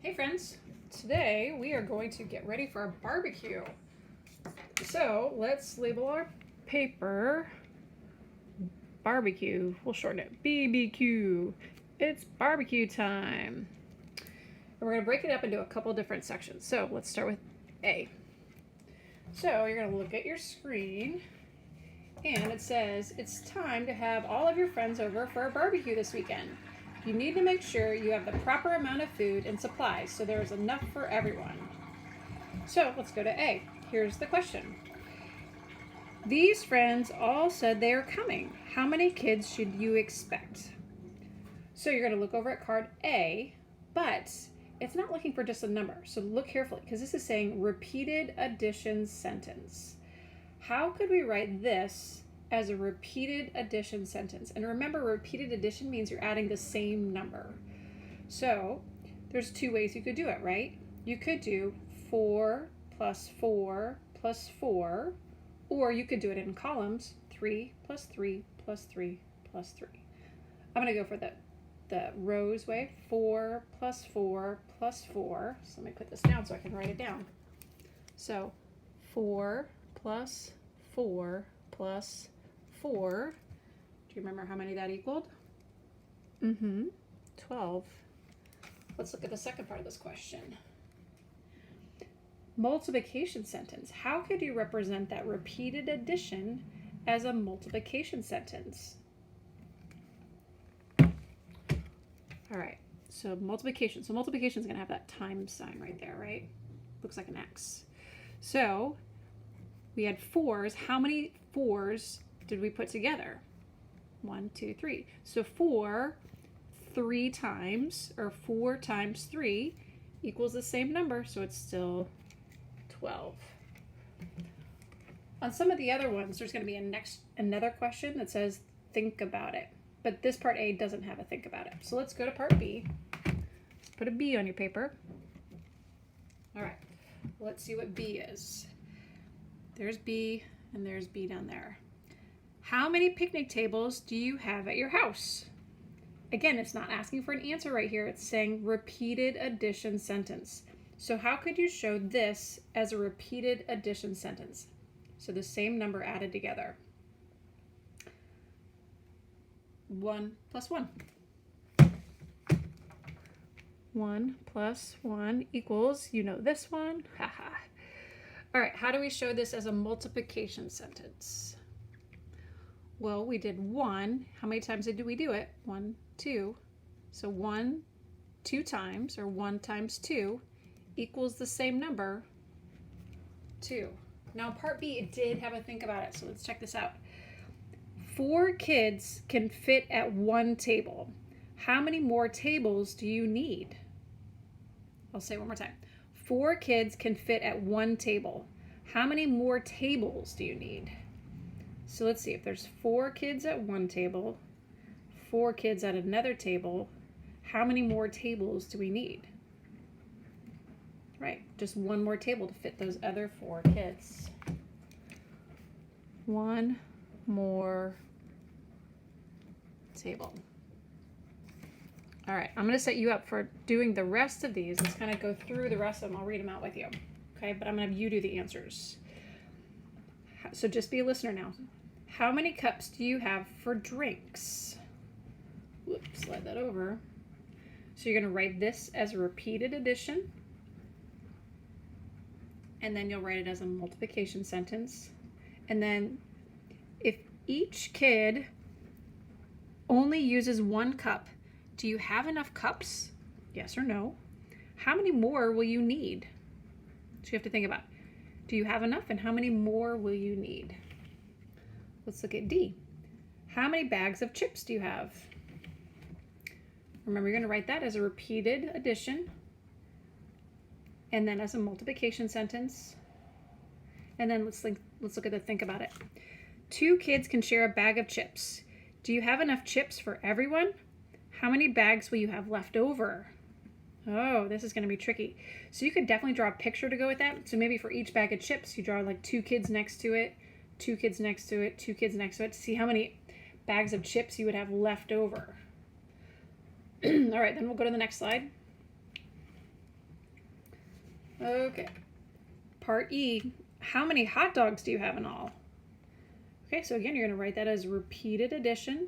Hey friends, today we are going to get ready for a barbecue. So let's label our paper barbecue. We'll shorten it BBQ. It's barbecue time. And we're going to break it up into a couple different sections. So let's start with A. So you're going to look at your screen and it says it's time to have all of your friends over for a barbecue this weekend. You need to make sure you have the proper amount of food and supplies so there is enough for everyone. So let's go to A. Here's the question. These friends all said they are coming. How many kids should you expect? So you're going to look over at card A, but it's not looking for just a number. So look carefully because this is saying repeated addition sentence. How could we write this as a repeated addition sentence? And remember, repeated addition means you're adding the same number. So there's two ways you could do it, right? You could do 4 plus 4 plus 4, or you could do it in columns, 3 plus 3 plus 3 plus 3. I'm going to go for the rows way, 4 plus 4 plus 4. So let me put this down so I can write it down. So 4 plus 4 plus 4. Do you remember how many that equaled? 12. Let's look at the second part of this question. Multiplication sentence. How could you represent that repeated addition as a multiplication sentence? All right, so multiplication. So multiplication is going to have that times sign right there, right? Looks like an X. So we had 4s. How many 4s did we put together? 1, 2, 3. So 4 3 times, or 4 times 3 equals the same number, so it's still 12. On some of the other ones, there's going to be another question that says think about it. But this part A doesn't have a think about it. So let's go to part B. Put a B on your paper. All right, let's see what B is. There's B and there's B down there. How many picnic tables do you have at your house? Again, it's not asking for an answer right here. It's saying repeated addition sentence. So how could you show this as a repeated addition sentence? So the same number added together. 1 plus 1. 1 plus 1 equals, you know this one. Haha. All right, how do we show this as a multiplication sentence? Well, we did 1. How many times did we do it? 1, 2. So 1, 2 times, or 1 times 2, equals the same number, 2. Now, part B, it did have a think about it, so let's check this out. 4 kids can fit at one table. How many more tables do you need? I'll say it one more time. 4 kids can fit at one table. How many more tables do you need? So let's see, if there's 4 kids at one table, 4 kids at another table, how many more tables do we need? Right, just one more table to fit those other 4 kids. One more table. All right, I'm going to set you up for doing the rest of these. Let's kind of go through the rest of them. I'll read them out with you. Okay, but I'm going to have you do the answers. So just be a listener now. How many cups do you have for drinks? Whoops, slide that over. So you're going to write this as a repeated addition. And then you'll write it as a multiplication sentence. And then if each kid only uses 1 cup, do you have enough cups? Yes or no? How many more will you need? So you have to think about, do you have enough and how many more will you need? Let's look at D. How many bags of chips do you have? Remember, you're going to write that as a repeated addition and then as a multiplication sentence. And then let's look at the think about it. 2 kids can share a bag of chips. Do you have enough chips for everyone? How many bags will you have left over? Oh, this is going to be tricky. So you could definitely draw a picture to go with that. So maybe for each bag of chips, you draw like 2 kids next to it, 2 kids next to it, 2 kids next to it to see how many bags of chips you would have left over. All right, then we'll go to the next slide. Okay. Part E, how many hot dogs do you have in all? Okay, so again, you're going to write that as repeated addition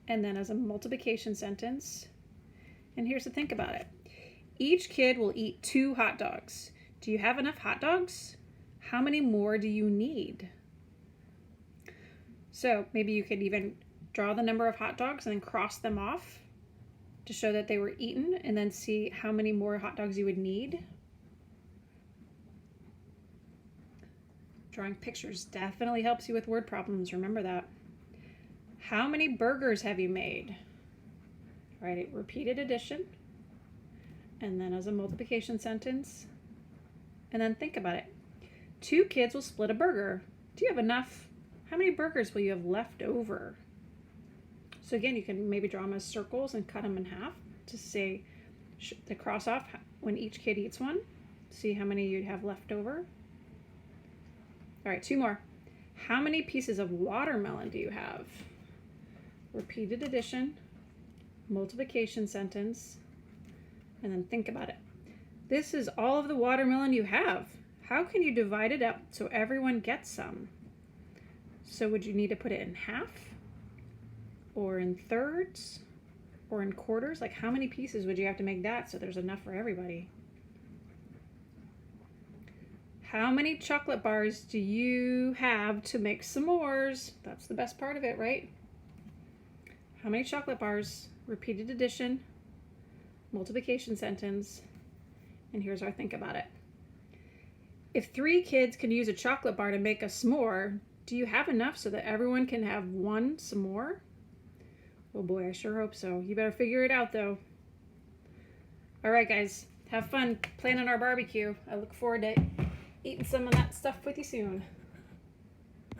and then as a multiplication sentence. And here's the think about it. Each kid will eat 2 hot dogs. Do you have enough hot dogs? How many more do you need? So maybe you could even draw the number of hot dogs and then cross them off to show that they were eaten and then see how many more hot dogs you would need. Drawing pictures definitely helps you with word problems. Remember that. How many burgers have you made? Write it repeated addition and then as a multiplication sentence. And then think about it. 2 kids will split a burger. Do you have enough? How many burgers will you have left over? So again, you can maybe draw them as circles and cut them in half to say, to cross off when each kid eats one. See how many you'd have left over. All right, 2 more. How many pieces of watermelon do you have? Repeated addition, multiplication sentence, and then think about it. This is all of the watermelon you have. How can you divide it up so everyone gets some? So would you need to put it in half or in thirds or in quarters? Like how many pieces would you have to make that so there's enough for everybody? How many chocolate bars do you have to make s'mores? That's the best part of it, right? How many chocolate bars? Repeated addition, multiplication sentence, and here's our think about it. If 3 kids can use a chocolate bar to make a s'more, do you have enough so that everyone can have 1 s'more? Oh boy, I sure hope so. You better figure it out though. All right, guys, have fun planning our barbecue. I look forward to eating some of that stuff with you soon.